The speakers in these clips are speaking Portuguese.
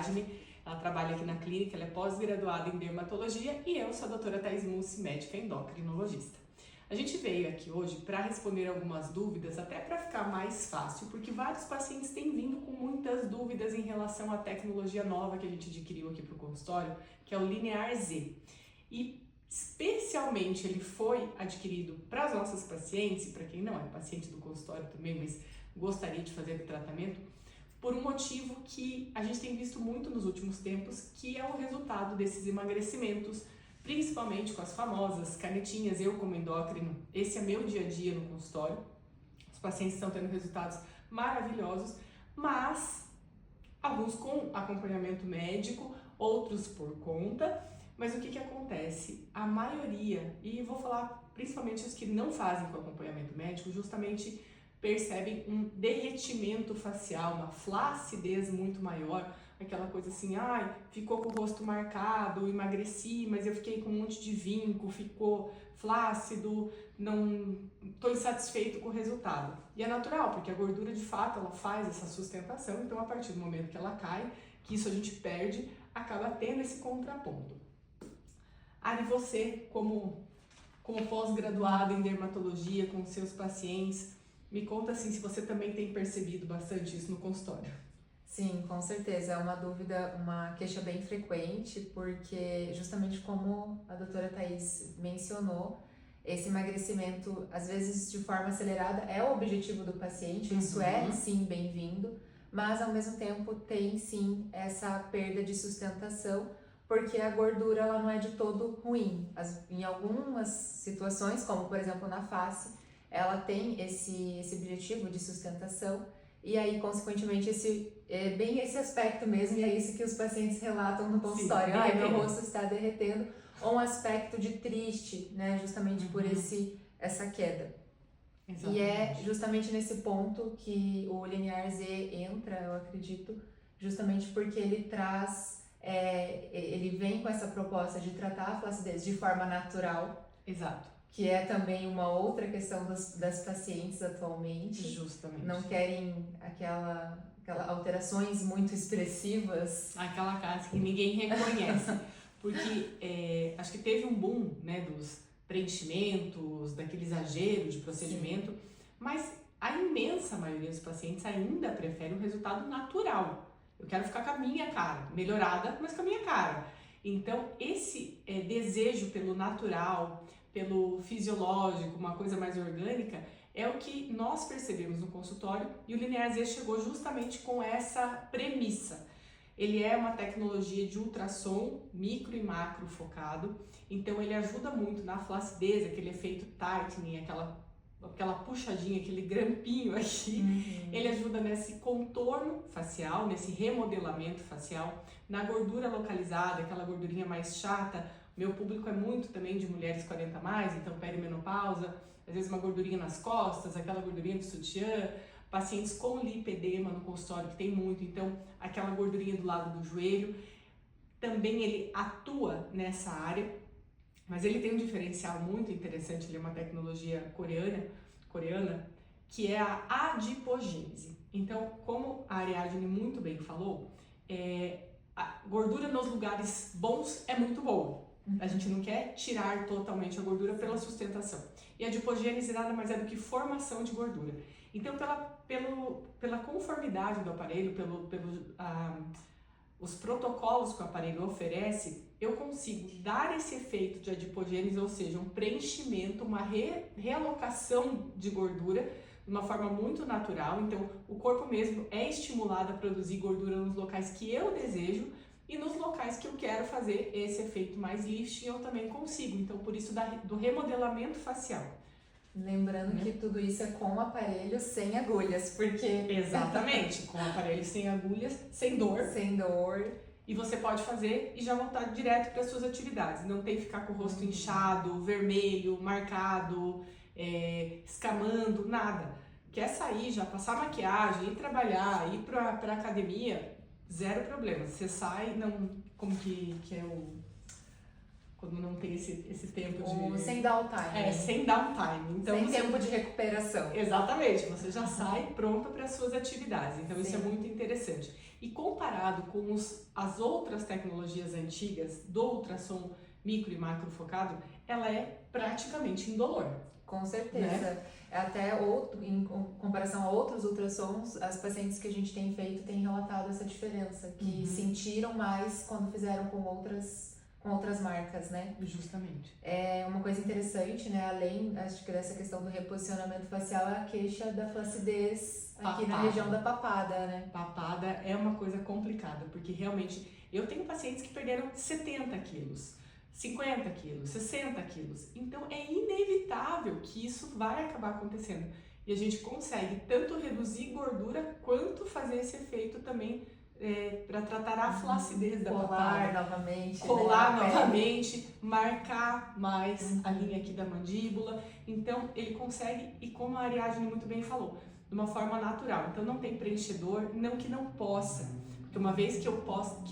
Ariadne, ela trabalha aqui na clínica, ela é pós-graduada em dermatologia e eu sou a doutora Thaís Mussi, médica endocrinologista. A gente veio aqui hoje para responder algumas dúvidas, até para ficar mais fácil, porque vários pacientes têm vindo com muitas dúvidas em relação à tecnologia nova que a gente adquiriu aqui para o consultório, que é o Linear Z. E especialmente ele foi adquirido para as nossas pacientes, e para quem não é paciente do consultório também, mas gostaria de fazer o tratamento, por um motivo que a gente tem visto muito nos últimos tempos, que é o resultado desses emagrecimentos, principalmente com as famosas canetinhas. Eu, como endócrino, esse é meu dia a dia no consultório, os pacientes estão tendo resultados maravilhosos, mas alguns com acompanhamento médico, outros por conta. Mas o que acontece? A maioria, e vou falar principalmente os que não fazem com acompanhamento médico, justamente percebem um derretimento facial, uma flacidez muito maior, aquela coisa assim, ai, ficou com o rosto marcado, emagreci, mas eu fiquei com um monte de vinco, ficou flácido, não estou insatisfeito com o resultado. E é natural, porque a gordura de fato ela faz essa sustentação, então a partir do momento que ela cai, que isso a gente perde, acaba tendo esse contraponto. Ari, você como pós-graduada em dermatologia com seus pacientes, me conta assim se você também tem percebido bastante isso no consultório. Sim, com certeza. É uma dúvida, uma queixa bem frequente, porque justamente como a doutora Thaís mencionou, esse emagrecimento, às vezes de forma acelerada, é o objetivo do paciente, isso é sim bem-vindo, mas ao mesmo tempo tem sim essa perda de sustentação, porque a gordura ela não é de todo ruim. Em algumas situações, como por exemplo na face, ela tem esse objetivo de sustentação, e aí, consequentemente, bem esse aspecto mesmo, e é isso que os pacientes relatam no consultório. Ai, meu rosto está derretendo, ou um aspecto de triste, né, justamente por essa queda. Exatamente. E é justamente nesse ponto que o Linear Z entra, eu acredito, justamente porque ele traz, ele vem com essa proposta de tratar a flacidez de forma natural. Exato. Que é também uma outra questão das pacientes atualmente. Justamente. Não querem aquela alterações muito expressivas. Aquela cara que ninguém reconhece. Porque acho que teve um boom, né, dos preenchimentos, daquele exagero de procedimento, sim, mas a imensa maioria dos pacientes ainda prefere um resultado natural. Eu quero ficar com a minha cara, melhorada, mas com a minha cara. Então, esse desejo pelo natural, pelo fisiológico, uma coisa mais orgânica, é o que nós percebemos no consultório, e o Linear Z chegou justamente com essa premissa. Ele é uma tecnologia de ultrassom micro e macro focado, então ele ajuda muito na flacidez, aquele efeito tightening, aquela puxadinha, aquele grampinho aqui. Ele ajuda nesse contorno facial, nesse remodelamento facial, na gordura localizada, aquela gordurinha mais chata. Meu público é muito também de mulheres 40 a mais, então perimenopausa, às vezes uma gordurinha nas costas, aquela gordurinha do sutiã, pacientes com lipedema no consultório, que tem muito, então aquela gordurinha do lado do joelho. Também ele atua nessa área, mas ele tem um diferencial muito interessante, ele é uma tecnologia coreana, que é a adipogênese. Então, como a Ariadne muito bem falou, a gordura nos lugares bons é muito boa. A gente não quer tirar totalmente a gordura pela sustentação. E a adipogênese nada mais é do que formação de gordura. Então, pela conformidade do aparelho, os protocolos que o aparelho oferece, eu consigo dar esse efeito de adipogênese, ou seja, um preenchimento, uma realocação de gordura de uma forma muito natural. Então, o corpo mesmo é estimulado a produzir gordura nos locais que eu desejo, e nos locais que eu quero fazer esse efeito mais lifting, eu também consigo. Então, por isso do remodelamento facial. Lembrando que tudo isso é com o aparelho sem agulhas, porque... Exatamente, com o aparelho sem agulhas, sem dor. Sem dor. E você pode fazer e já voltar direto para as suas atividades. Não tem que ficar com o rosto inchado, vermelho, marcado, escamando, nada. Quer sair, já passar maquiagem, ir trabalhar, ir para academia, zero problema. Você sai, não, como quando não tem esse tempo Ou de... sem downtime. Sem downtime. Então, sem tempo de recuperação. Exatamente, você já sai pronta para as suas atividades. Então, isso é muito interessante. E comparado com as outras tecnologias antigas do ultrassom micro e macro focado, ela é praticamente indolor. Com certeza. Né? Até em comparação a outros ultrassons, as pacientes que a gente tem feito têm relatado essa diferença, que sentiram mais quando fizeram com outras marcas, né? Justamente. É uma coisa interessante, né? Além, acho que dessa questão do reposicionamento facial, é a queixa da flacidez aqui na região da papada, né? Papada é uma coisa complicada, porque realmente eu tenho pacientes que perderam 70 quilos. 50 quilos, 60 quilos. Então é inevitável que isso vai acabar acontecendo. E a gente consegue tanto reduzir gordura quanto fazer esse efeito também para tratar a flacidez da papada. Colar novamente, marcar mais a linha aqui da mandíbula. Então ele consegue, e como a Ariadne muito bem falou, de uma forma natural. Então não tem preenchedor, não que não possa. Porque uma vez que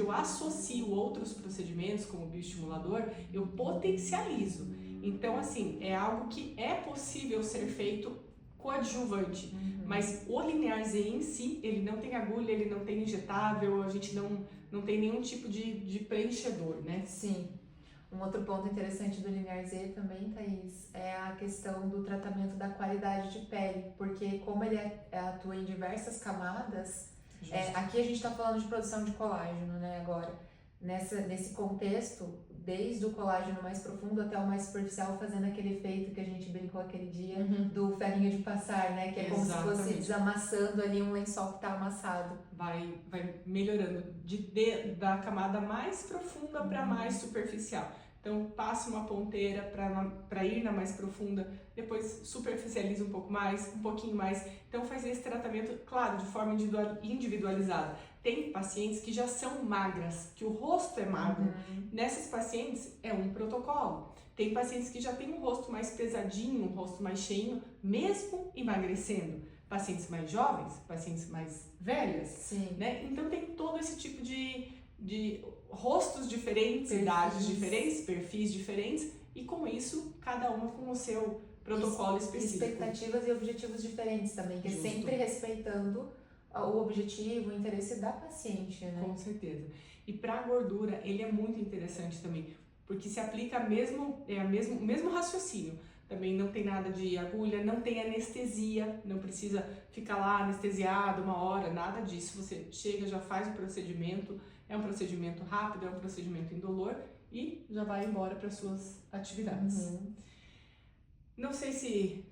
eu associo outros procedimentos como bioestimulador, eu potencializo. Então, assim, é algo que é possível ser feito coadjuvante. Mas o Linear Z em si, ele não tem agulha, ele não tem injetável, a gente não tem nenhum tipo de preenchedor, né? Sim. Um outro ponto interessante do Linear Z também, Thaís, é a questão do tratamento da qualidade de pele. Porque como ele atua em diversas camadas... aqui a gente está falando de produção de colágeno, né, agora. Nesse contexto, desde o colágeno mais profundo até o mais superficial, fazendo aquele efeito que a gente brincou aquele dia do ferrinho de passar, né, que é como se fosse desamassando ali um lençol que está amassado. Vai melhorando da camada mais profunda para mais superficial. Então, passa uma ponteira para ir na mais profunda, depois superficializa um pouco mais, um pouquinho mais. Então, faz esse tratamento, claro, de forma individualizada. Tem pacientes que já são magras, que o rosto é magro. Nessas pacientes, é um protocolo. Tem pacientes que já têm um rosto mais pesadinho, um rosto mais cheinho, mesmo emagrecendo. Pacientes mais jovens, pacientes mais velhas. Sim. Né? Então, tem todo esse tipo de rostos diferentes, idades diferentes, perfis diferentes, e com isso, cada uma com o seu protocolo específico. Expectativas e objetivos diferentes também, que é sempre respeitando o objetivo, o interesse da paciente, né? Com certeza. E para a gordura, ele é muito interessante também, porque se aplica o mesmo raciocínio. Também não tem nada de agulha, não tem anestesia, não precisa ficar lá anestesiado uma hora, nada disso. Você chega, já faz o procedimento, é um procedimento rápido, é um procedimento indolor e já vai embora para suas atividades. Não sei se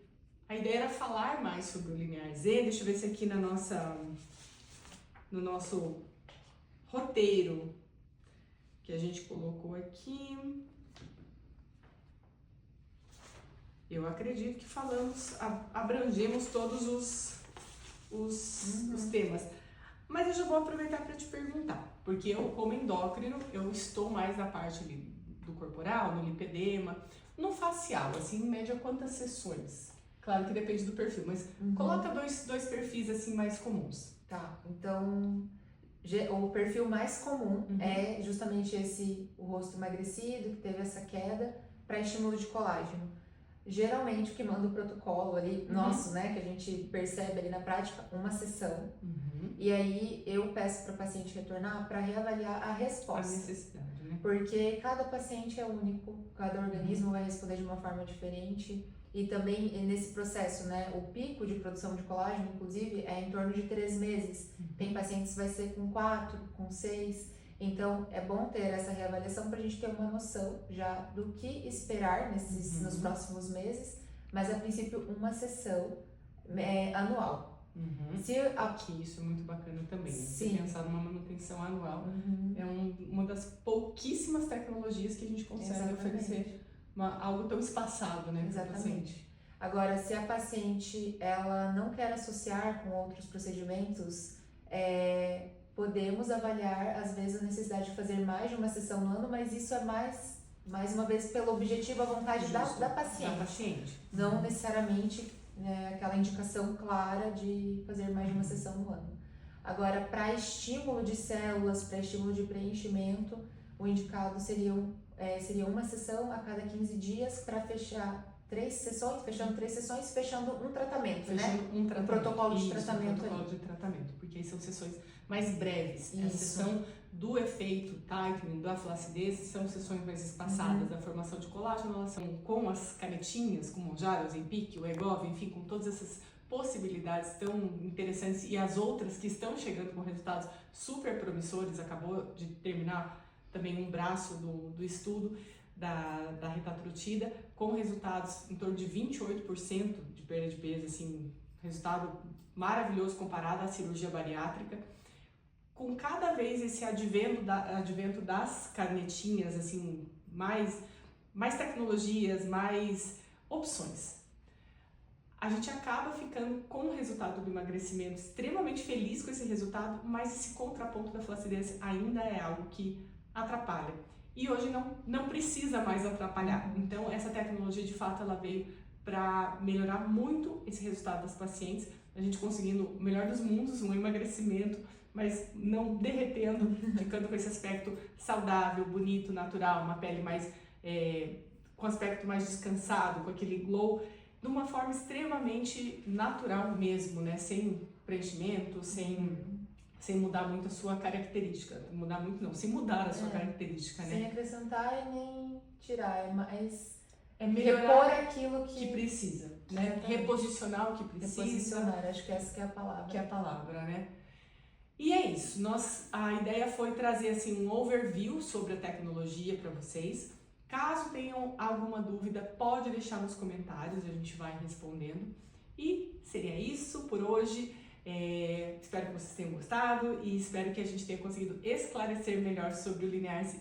a ideia era falar mais sobre o Linear Z, deixa eu ver se aqui no nosso roteiro que a gente colocou aqui, eu acredito que abrangemos todos os temas. Mas eu já vou aproveitar para te perguntar, porque eu, como endócrino, eu estou mais na parte ali do corporal, no lipedema, no facial, assim, em média, quantas sessões? Claro que depende do perfil, mas coloca dois perfis, assim, mais comuns. Tá, então, o perfil mais comum é justamente o rosto emagrecido, que teve essa queda, para estímulo de colágeno. Geralmente, o que manda o protocolo ali, nosso, né, que a gente percebe ali na prática, uma sessão. E aí, eu peço para o paciente retornar para reavaliar a resposta. A necessidade, né? Porque cada paciente é único, cada organismo vai responder de uma forma diferente. E também, nesse processo, né, o pico de produção de colágeno, inclusive, é em torno de 3 meses. Tem pacientes que vai ser com 4, com 6. Então, é bom ter essa reavaliação para a gente ter uma noção já do que esperar nos próximos meses, mas a princípio uma sessão anual. Aqui, isso é muito bacana também. Sim. Você pensar numa manutenção anual é uma das pouquíssimas tecnologias que a gente consegue oferecer algo tão espaçado, né? Exatamente. Agora, se a paciente ela não quer associar com outros procedimentos, podemos avaliar, às vezes, a necessidade de fazer mais de uma sessão no ano, mas isso é mais uma vez, pelo objetivo, a vontade da paciente. Não necessariamente aquela indicação clara de fazer mais de uma sessão no ano. Agora, para estímulo de células, para estímulo de preenchimento, o indicado seria uma sessão a cada 15 dias para fechar 3 sessões, fechando um tratamento, né? Um protocolo de tratamento. De tratamento, porque aí são sessões mais breves. Isso. A sessão do efeito tightening, da flacidez, são sessões mais espaçadas, da formação de colágeno, elas são com as canetinhas, com o Mounjaro, o Ozempic, o Wegovy, enfim, com todas essas possibilidades tão interessantes e as outras que estão chegando com resultados super promissores. Acabou de terminar também um braço do estudo da retatrutida, com resultados em torno de 28% de perda de peso, assim, resultado maravilhoso comparado à cirurgia bariátrica. Com cada vez esse advento das canetinhas, assim, mais tecnologias, mais opções, a gente acaba ficando com o resultado do emagrecimento extremamente feliz com esse resultado, mas esse contraponto da flacidez ainda é algo que atrapalha. E hoje não precisa mais atrapalhar. Então, essa tecnologia, de fato, ela veio para melhorar muito esse resultado das pacientes, a gente conseguindo o melhor dos mundos, um emagrecimento, mas não derretendo, ficando com esse aspecto saudável, bonito, natural, uma pele mais com aspecto mais descansado, com aquele glow, de uma forma extremamente natural mesmo, né? Sem preenchimento, sem mudar muito a sua característica. Mudar muito não, sem mudar a sua característica, né? Sem acrescentar e nem tirar, é mais melhorar repor aquilo que precisa, né? Reposicionar o que precisa. Reposicionar, acho que essa que é a palavra. Que é a palavra, né? E é isso, a ideia foi trazer assim um overview sobre a tecnologia para vocês. Caso tenham alguma dúvida, pode deixar nos comentários, a gente vai respondendo. E seria isso por hoje. Espero que vocês tenham gostado e espero que a gente tenha conseguido esclarecer melhor sobre o Linear-se